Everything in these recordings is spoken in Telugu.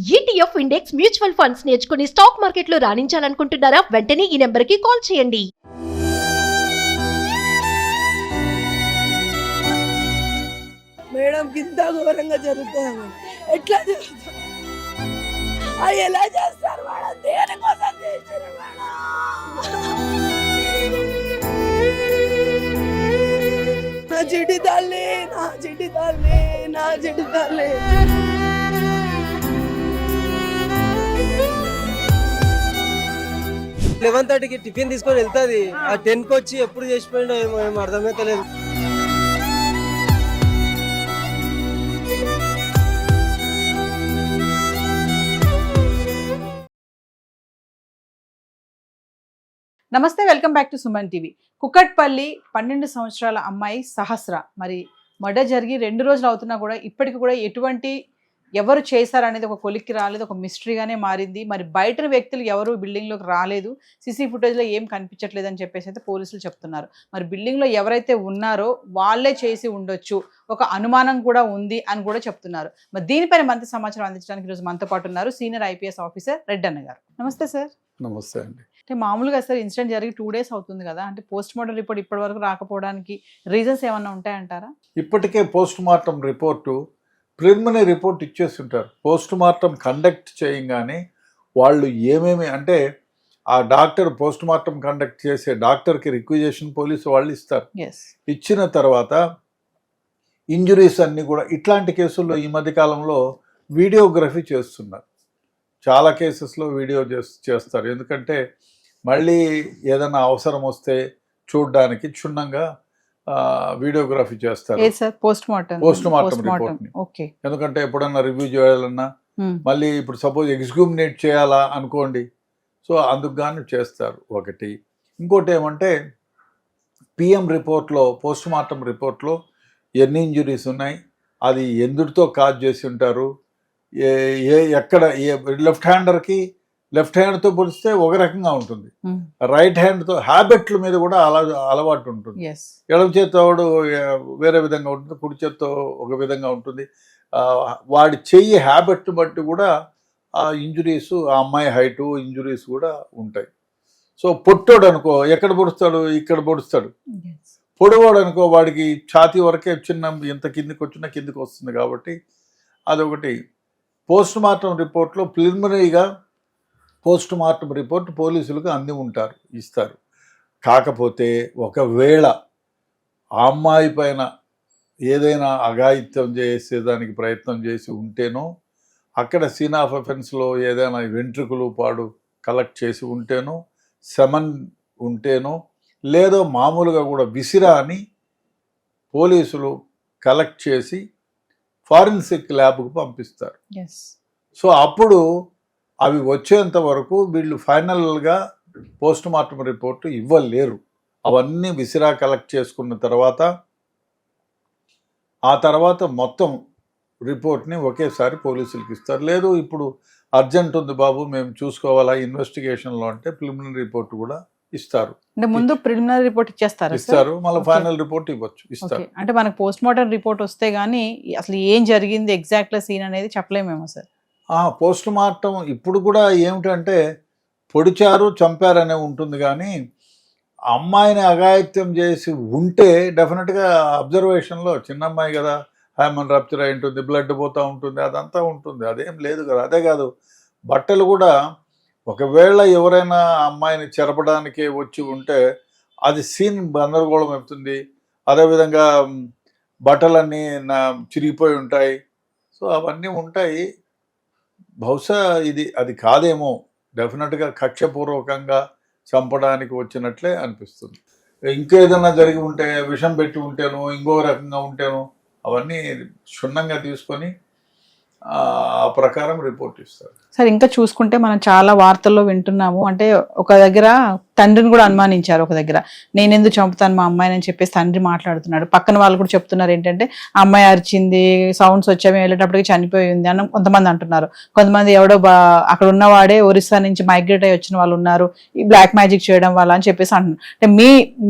ETF ఇండెక్స్ మ్యూచువల్ ఫండ్స్ నేర్చుకుని స్టాక్ మార్కెట్లో రాణించాలనుకుంటున్నారా? వెంటనే ఈ నెంబర్కి కాల్ చేయండి. మేడం ఇంత ఘోరంగా జరుగుతుంది. ఎట్లా జరుగుతుంది? అది ఎలా చేస్తారు మేడం? దేనికోసం చేశారు మేడం? నా చిట్టి తల్లి, నా చిట్టి తల్లి, నా చిట్టి తల్లి. 11:30కి టిఫిన్ తీసుకొని వెళ్తుంది. ఆ 10కి వచ్చి ఎప్పుడు చేసిపోయిండో ఏమో అర్థమైతలేదు. నమస్తే, welcome back to Suman TV. Kukatpally 12 సంవత్సరాల అమ్మాయి సహస్ర మరి మర్డర్ జరిగి 2 రోజులు అవుతున్నా కూడా ఇప్పటికి కూడా ఎటువంటి ఎవరు చేశారనేది ఒక కొలిక్కి రాలేదు, ఒక మిస్టరీగానే మారింది. మరి బయట వ్యక్తులు ఎవరు బిల్డింగ్లోకి రాలేదు, సీసీ ఫుటేజ్లో ఏం కనిపించట్లేదు అని చెప్పేసి అయితే పోలీసులు చెప్తున్నారు. మరి బిల్డింగ్లో ఎవరైతే ఉన్నారో వాళ్ళే చేసి ఉండొచ్చు, ఒక అనుమానం కూడా ఉంది అని కూడా చెప్తున్నారు. మరి దీనిపైన మంచి సమాచారం అందించడానికి ఈరోజు మనతో పాటు ఉన్నారు సీనియర్ IPS ఆఫీసర్ రెడ్డన్న గారు. నమస్తే సార్. నమస్తే అండి. అంటే మామూలుగా సార్ ఇన్సిడెంట్ జరిగి 2 days అవుతుంది కదా, అంటే పోస్ట్ మార్టం రిపోర్ట్ ఇప్పటి వరకు రాకపోవడానికి రీజన్స్ ఏమన్నా ఉంటాయంటారా? ఇప్పటికే post mortem report preliminary report ఇచ్చేస్తుంటారు. పోస్ట్ మార్టం కండక్ట్ చేయగానే వాళ్ళు ఏమేమి అంటే ఆ డాక్టర్ పోస్ట్ మార్టం కండక్ట్ చేసే డాక్టర్కి రిక్విజేషన్ పోలీసు వాళ్ళు ఇస్తారు. ఇచ్చిన తర్వాత ఇంజురీస్ అన్నీ కూడా ఇట్లాంటి కేసుల్లో ఈ మధ్యకాలంలో వీడియోగ్రఫీ చేస్తున్నారు. చాలా కేసెస్లో వీడియో చేస్తారు. ఎందుకంటే మళ్ళీ ఏదైనా అవసరం వస్తే చూడడానికి క్షుణ్ణంగా వీడియోగ్రఫీ చేస్తారు పోస్ట్ మార్టం రిపోర్ట్ని. ఎందుకంటే ఎప్పుడన్నా రివ్యూ చేయాలన్నా మళ్ళీ ఇప్పుడు సపోజ్ ఎగ్జిక్యూమినేట్ చేయాలా అనుకోండి, సో అందుకు గాను చేస్తారు ఒకటి. ఇంకోటి ఏమంటే PM రిపోర్ట్లో పోస్ట్ మార్టం రిపోర్ట్లో ఎన్ని ఇంజురీస్ ఉన్నాయి, అది ఎందుటితో కాజ్ చేసి ఉంటారు, ఎక్కడ లెఫ్ట్ హ్యాండర్కి లెఫ్ట్ హ్యాండ్తో పోలిస్తే ఒక రకంగా ఉంటుంది, రైట్ హ్యాండ్తో హ్యాబిట్ల మీద కూడా అలవాటు ఉంటుంది. ఎడమ చేత్తో వేరే విధంగా ఉంటుంది, కుడి చేత్తో ఒక విధంగా ఉంటుంది. వాడి చెయ్యి హ్యాబిట్ బట్టి కూడా ఆ ఇంజురీస్, ఆ అమ్మాయి హైటు ఇంజురీస్ కూడా ఉంటాయి. సో పొట్టోడు అనుకో ఎక్కడ పొడుస్తాడు, ఇక్కడ పొడుస్తాడు. పొడవాడు అనుకో వాడికి ఛాతీ వరకే చిన్న ఎంత కిందికి వచ్చినా కిందికి వస్తుంది. కాబట్టి అదొకటి. పోస్ట్ మార్టం రిపోర్ట్లో ప్రిలిమినరీగా పోస్ట్ మార్టం రిపోర్ట్ పోలీసులకు అంది ఉంటారు, ఇస్తారు. కాకపోతే ఒకవేళ ఆ అమ్మాయి పైన ఏదైనా అఘాయిత్యం చేసేదానికి ప్రయత్నం చేసి ఉంటేనో, అక్కడ సీన్ ఆఫ్ అఫెన్స్లో ఏదైనా వెంట్రుకలు పాడు కలెక్ట్ చేసి ఉంటేనో, సెమన్ ఉంటేనో, లేదో మామూలుగా కూడా విసిరా అని పోలీసులు కలెక్ట్ చేసి ఫారెన్సిక్ ల్యాబ్కు పంపిస్తారు. సో అప్పుడు అవి వచ్చేంత వరకు వీళ్ళు ఫైనల్గా పోస్ట్ మార్టం రిపోర్టు ఇవ్వలేరు. అవన్నీ విసిరా కలెక్ట్ చేసుకున్న తర్వాత ఆ తర్వాత మొత్తం రిపోర్ట్ని ఒకేసారి పోలీసులకు ఇస్తారు. లేదు ఇప్పుడు అర్జెంట్ ఉంది బాబు మేము చూసుకోవాలా ఇన్వెస్టిగేషన్లో అంటే ప్రిలిమినరీ రిపోర్ట్ కూడా ఇస్తారు. అంటే ముందు ప్రిలిమినరీ రిపోర్ట్ ఇస్తారు, మళ్ళీ ఫైనల్ రిపోర్ట్ ఇవ్వచ్చు, ఇస్తారు. అంటే మనకు పోస్ట్ మార్టం రిపోర్ట్ వస్తే గానీ అసలు ఏం జరిగింది ఎగ్జాక్ట్ సీన్ అనేది చెప్పలేమేమో సార్. పోస్ట్ మార్టం ఇప్పుడు కూడా ఏమిటంటే పొడిచారు చంపారనే ఉంటుంది, కానీ అమ్మాయిని అఘాయిత్యం చేసి ఉంటే డెఫినెట్గా అబ్జర్వేషన్లో చిన్న అమ్మాయి కదా, హ్యామన్ రప్చర్ అయి ఉంటుంది, బ్లడ్ పోతూ ఉంటుంది, అదంతా ఉంటుంది, అదేం లేదు కదా. అదే కాదు బట్టలు కూడా ఒకవేళ ఎవరైనా అమ్మాయిని చెరపడానికి వచ్చి ఉంటే అది సీన్ గందరగోళం అవుతుంది. అదేవిధంగా బట్టలన్నీ చిరిగిపోయి ఉంటాయి. సో అవన్నీ ఉంటాయి. బహుశా అది కాదేమో, డెఫినెట్గా కక్షపూర్వకంగా చంపడానికి వచ్చినట్లే అనిపిస్తుంది. ఇంకేదన్నా జరిగి ఉంటే, విషం పెట్టి ఉంటేనో ఇంకో రకంగా ఉంటేనో అవన్నీ క్షుణ్ణంగా తీసుకొని ఆ ప్రకారం రిపోర్ట్ ఇస్తారు. సార్ ఇంకా చూసుకుంటే మనం చాలా వార్తల్లో వింటున్నాము, అంటే ఒక దగ్గర తండ్రిని కూడా అనుమానించారు. ఒక దగ్గర నేను ఎందుకు చంపుతాను మా అమ్మాయిని అని చెప్పేసి తండ్రి మాట్లాడుతున్నాడు. పక్కన వాళ్ళు కూడా చెప్తున్నారు ఏంటంటే అమ్మాయి అరిచింది, సౌండ్స్ వచ్చాము, వెళ్ళేటప్పటికి చనిపోయింది అని కొంతమంది అంటున్నారు. కొంతమంది ఎవడో అక్కడ ఉన్నవాడే ఒరిస్సా నుంచి మైగ్రేట్ అయ్యి వచ్చిన వాళ్ళు ఉన్నారు, ఈ బ్లాక్ మ్యాజిక్ చేయడం వల్ల అని చెప్పేసి అంటున్నారు. అంటే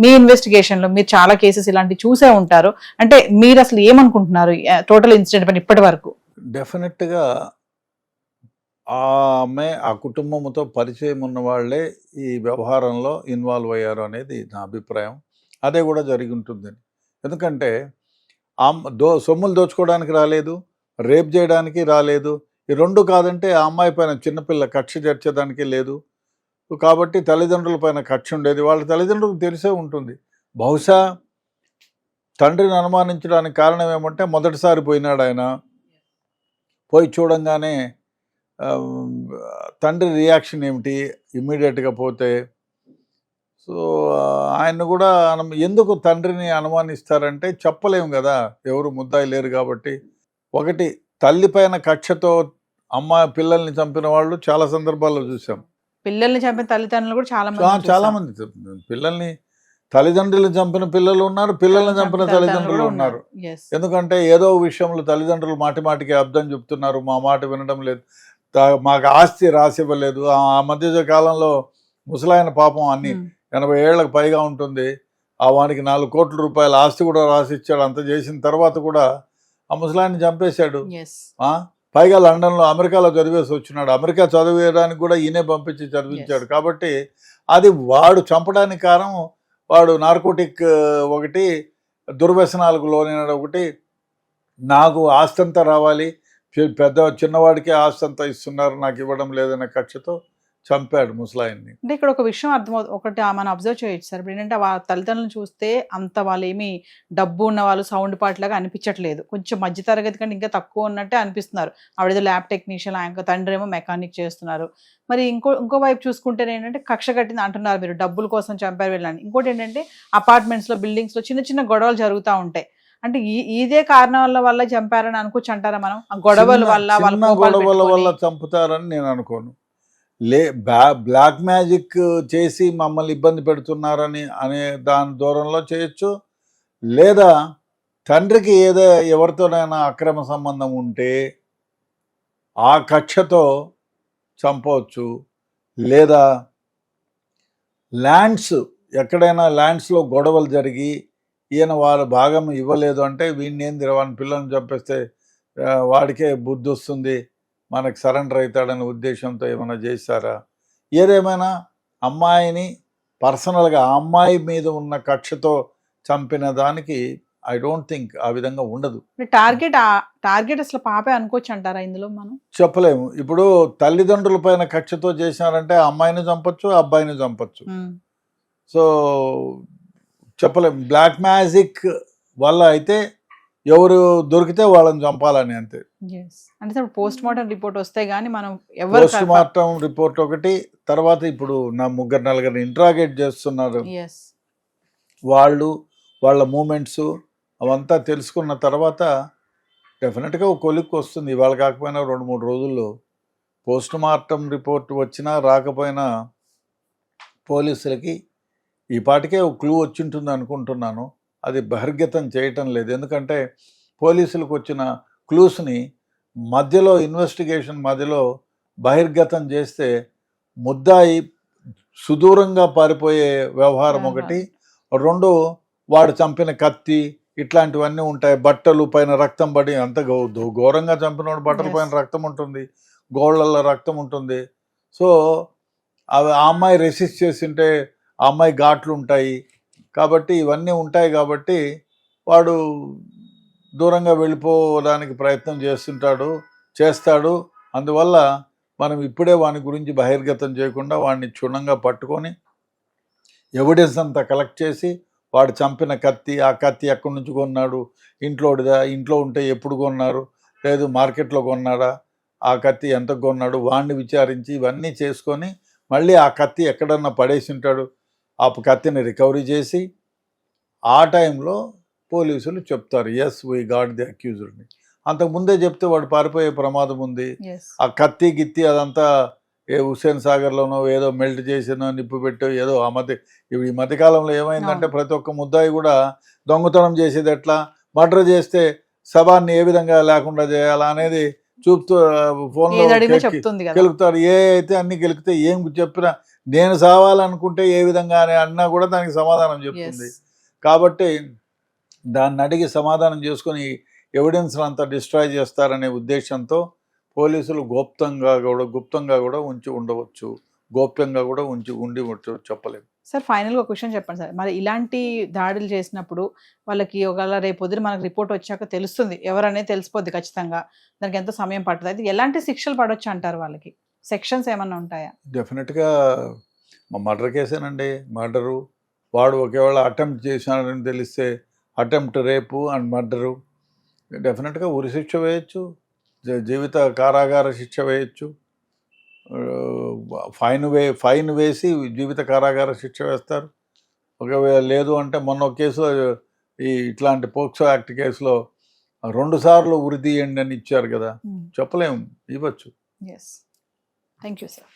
మీ ఇన్వెస్టిగేషన్లో మీరు చాలా కేసెస్ ఇలాంటివి చూసే ఉంటారు, అంటే మీరు అసలు ఏమనుకుంటున్నారు టోటల్ ఇన్సిడెంట్ పైన ఇప్పటి వరకు? డెఫినెట్గా ఆమె ఆ కుటుంబంతో పరిచయం ఉన్న వాళ్ళే ఈ వ్యవహారంలో ఇన్వాల్వ్ అయ్యారు అనేది నా అభిప్రాయం. అదే కూడా జరిగి ఉంటుందని. ఎందుకంటే సొమ్ములు దోచుకోవడానికి రాలేదు, రేప్ చేయడానికి రాలేదు. ఈ రెండు కాదంటే ఆ అమ్మాయి పైన చిన్నపిల్ల కక్ష చేర్చేదానికి లేదు. కాబట్టి తల్లిదండ్రుల పైన కక్ష ఉండేది. వాళ్ళ తల్లిదండ్రులకు తెలిసే ఉంటుంది. బహుశా తండ్రిని అనుమానించడానికి కారణం ఏమంటే మొదటిసారి పోయినాడు ఆయన. పోయి చూడంగానే తండ్రి రియాక్షన్ ఏమిటి ఇమ్మీడియట్గా పోతే. సో ఆయన కూడా ఎందుకు తండ్రిని అనుమానిస్తారంటే చెప్పలేము కదా, ఎవరు ముద్దాయి లేరు కాబట్టి. ఒకటి, తల్లి పైన కక్షతో పిల్లల్ని చంపిన వాళ్ళు చాలా సందర్భాల్లో చూసాం. పిల్లల్ని చంపిన తల్లిదండ్రులు కూడా చాలా మంది పిల్లల్ని తల్లిదండ్రులు చంపిన పిల్లలు ఉన్నారు, పిల్లల్ని చంపిన తల్లిదండ్రులు ఉన్నారు. ఎందుకంటే ఏదో విషయంలో తల్లిదండ్రులు మాటికి అర్థం చెప్తున్నారు, మా మాట వినడం లేదు, మాకు ఆస్తి రాసివ్వలేదు. ఆ మధ్య కాలంలో ముసలాయన పాపం అన్ని 80 ఏళ్లకు పైగా ఉంటుంది, వానికి 4 కోట్ల రూపాయల ఆస్తి కూడా రాసిచ్చాడు. అంత చేసిన తర్వాత కూడా ఆ ముసలాయన్ని చంపేశాడు. పైగా లండన్లో అమెరికాలో చదివేసి వచ్చినాడు. అమెరికా చదివేయడానికి కూడా ఈయనే పంపించి చదివించాడు. కాబట్టి అది వాడు చంపడానికి కారణం వాడు నార్కోటిక్ ఒకటి, దుర్వ్యసనాలకు లోనైన ఒకటి, నాకు ఆస్తంతా రావాలి, చిన్నవాడికే ఆస్తంతా ఇస్తున్నారు, నాకు ఇవ్వడం లేదనే కక్షతో చంపాడు ముసలాయన్ని. అంటే ఇక్కడ ఒక విషయం అర్థమవుతుంది, ఒకటి మనం అబ్జర్వ్ చేయొచ్చు సార్. ఏంటంటే వాళ్ళ తల్లిదండ్రులను చూస్తే అంత వాళ్ళు ఏమి డబ్బు ఉన్న వాళ్ళు సౌండ్ పార్ట్ లాగా అనిపించట్లేదు, కొంచెం మధ్య తరగతి కంటే ఇంకా తక్కువ ఉన్నట్టే అనిపిస్తున్నారు. ఆవిడేదో ల్యాబ్ టెక్నీషియన్, ఆయన తండ్రి ఏమో మెకానిక్ చేస్తున్నారు. మరి ఇంకో వైపు చూసుకుంటే ఏంటంటే కక్ష కట్టింది అంటున్నారు మీరు, డబ్బుల కోసం చంపారు వెళ్ళండి. ఇంకోటి ఏంటంటే అపార్ట్మెంట్స్లో బిల్డింగ్స్లో చిన్న గొడవలు జరుగుతూ ఉంటాయి. అంటే ఇదే కారణాల వల్ల చంపారని అనుకోవచ్చు అంటారా మనం? గొడవల వల్ల చంపుతారని నేను అనుకోను. బ్లాక్ మ్యాజిక్ చేసి మమ్మల్ని ఇబ్బంది పెడుతున్నారని అనే దాని దూరంలో చేయొచ్చు. లేదా తండ్రికి ఎవరితోనైనా అక్రమ సంబంధం ఉంటే ఆ కక్షతో చంపవచ్చు. లేదా ఎక్కడైనా ల్యాండ్స్లో గొడవలు జరిగి ఈయన వాళ్ళ భాగం ఇవ్వలేదు అంటే వీడిని వాని పిల్లల్ని చంపేస్తే వాడికే బుద్ధి వస్తుంది, మనకు సరెండర్ అవుతాడనే ఉద్దేశంతో ఏమైనా చేశారా? ఏదేమైనా అమ్మాయిని పర్సనల్గా ఆ అమ్మాయి మీద ఉన్న కక్షతో చంపిన దానికి ఐ డోంట్ థింక్ ఆ విధంగా ఉండదు. టార్గెట్ అసలు పాపే అనుకోవచ్చు అంటారా ఇందులో? మనం చెప్పలేము. ఇప్పుడు తల్లిదండ్రుల పైన కక్షతో చేశారంటే అమ్మాయిని చంపొచ్చు, అబ్బాయిని చంపొచ్చు. సో చెప్పలేము. బ్లాక్ మ్యాజిక్ వల్ల అయితే ఎవరు దొరికితే వాళ్ళని చంపాలని అంతే. అంటే పోస్ట్ మార్టం రిపోర్ట్ వస్తే గానీ మనం పోస్ట్ మార్టం రిపోర్ట్ ఒకటి, తర్వాత ఇప్పుడు నా 3-4 ఇంట్రాగేట్ చేస్తున్నారు. వాళ్ళ మూమెంట్స్ అవంతా తెలుసుకున్న తర్వాత డెఫినెట్గా ఒక కొలిక్కి వస్తుంది. ఇవాళ కాకపోయినా 2-3 రోజుల్లో పోస్ట్ మార్టం రిపోర్ట్ వచ్చినా రాకపోయినా పోలీసులకి ఈ పాటికే ఒక క్లూ వచ్చింటుంది అనుకుంటున్నాను. అది బహిర్గతం చేయటం లేదు. ఎందుకంటే పోలీసులకు వచ్చిన క్లూస్ని ఇన్వెస్టిగేషన్ మధ్యలో బహిర్గతం చేస్తే ముద్దాయి సుదూరంగా పారిపోయే వ్యవహారం ఒకటి. 2, వాడు చంపిన కత్తి ఇట్లాంటివన్నీ ఉంటాయి. బట్టలు పైన రక్తం పడి, అంత ఘోరంగా చంపినవాడు బట్టల పైన రక్తం ఉంటుంది, గోళ్ళల్లో రక్తం ఉంటుంది. సో ఆ అమ్మాయి రెసిస్ట్ చేసింటే ఆ అమ్మాయి ఘాట్లు ఉంటాయి. కాబట్టి ఇవన్నీ ఉంటాయి కాబట్టి వాడు దూరంగా వెళ్ళిపోవడానికి ప్రయత్నం చేస్తాడు. అందువల్ల మనం ఇప్పుడే వాని గురించి బహిర్గతం చేయకుండా వాడిని క్షుణ్ణంగా పట్టుకొని ఎవిడెన్స్ అంతా కలెక్ట్ చేసి, వాడు చంపిన కత్తి, ఆ కత్తి ఎక్కడి నుంచి కొన్నాడు, ఇంట్లో ఉంటే ఎప్పుడు కొన్నారు, లేదు మార్కెట్లో కొన్నాడా, ఆ కత్తి ఎంత కొన్నాడు, వాడిని విచారించి ఇవన్నీ చేసుకొని మళ్ళీ ఆ కత్తి ఎక్కడన్నా పడేసి ఉంటాడు, ఆ కత్తిని రికవరీ చేసి ఆ టైంలో పోలీసులు చెప్తారు ఎస్ వీ గాట్ ది అక్యూజ్డ్ని. అంతకుముందే చెప్తే వాడు పారిపోయే ప్రమాదం ఉంది. ఆ కత్తి గిత్తి అదంతా హుస్సేన్ సాగర్లోనో ఏదో మెల్ట్ చేసినో నిప్పు పెట్టో ఏదో ఈ మధ్యకాలంలో ఏమైందంటే ప్రతి ఒక్క ముద్దాయి కూడా దొంగతనం చేసేది ఎట్లా, మర్డర్ చేస్తే శవాన్ని ఏ విధంగా లేకుండా చేయాలా అనేది చూపుతూ ఫోన్లో గెలుపుతారు. అయితే అన్ని గెలిపితే ఏం చెప్పినా, నేను సావాలనుకుంటే ఏ విధంగా అని అన్నా కూడా దానికి సమాధానం చెప్తుంది. కాబట్టి దాన్ని అడిగి సమాధానం చేసుకొని ఎవిడెన్స్ అంతా డిస్ట్రాయ్ చేస్తారనే ఉద్దేశంతో పోలీసులు గుప్తంగా కూడా ఉంచి ఉండవచ్చు, గోప్యంగా కూడా ఉండి చెప్పలేము. సార్ ఫైనల్గా ఒక క్వశ్చన్ చెప్పండి సార్. మరి ఇలాంటి దాడులు చేసినప్పుడు వాళ్ళకి ఒకవేళ రేపు పొద్దున మనకు రిపోర్ట్ వచ్చాక తెలుస్తుంది, ఎవరనేది తెలిసిపోద్ది ఖచ్చితంగా, దానికి ఎంత సమయం పడుతుంది, అయితే ఎలాంటి శిక్షలు పడవచ్చు అంటారు? వాళ్ళకి సెక్షన్స్ ఏమన్నా ఉంటాయా? డెఫినెట్గా మర్డర్ కేసేనండి, మర్డరు. వాడు ఒకవేళ అటెంప్ట్ చేశానని తెలిస్తే అటెంప్ట్ రేపు అండ్ మర్డరు, డెఫినెట్గా ఉరి శిక్ష వేయచ్చు, జీవిత కారాగార శిక్ష వేయచ్చు, ఫైన్ వేసి జీవిత కారాగార శిక్ష వేస్తారు. ఒకవేళ లేదు అంటే మొన్న ఒక కేసులో ఇట్లాంటి పోక్సో యాక్ట్ కేసులో 2 సార్లు ఉరి తీయండి అని ఇచ్చారు కదా, చెప్పలేము, ఇవ్వచ్చు. Yes, thank you sir.